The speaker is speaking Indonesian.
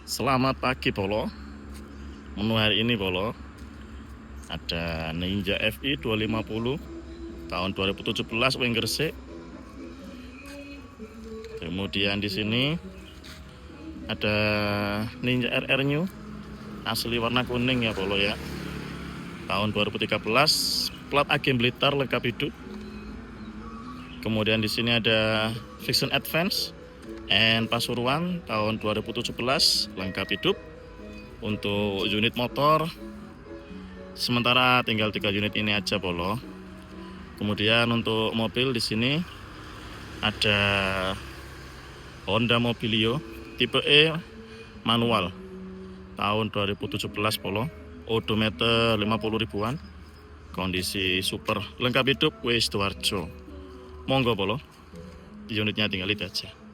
Selamat pagi Polo. Menu hari ini Polo ada Ninja FI 250 tahun 2017 wing Gresik. Kemudian di sini ada Ninja RR New asli warna kuning ya Polo ya. Tahun 2013, plat agen Blitar lengkap hidup. Kemudian di sini ada Vision Advance and Pasuruan tahun 2017 lengkap hidup. Untuk unit motor sementara tinggal 3 unit ini aja Polo. Kemudian untuk mobil di sini ada Honda Mobilio tipe E manual tahun 2017 Polo. Odometer 50 ribuan. Kondisi super lengkap hidup wis Sidoarjo. Monggo Polo. Unitnya tinggal itu aja.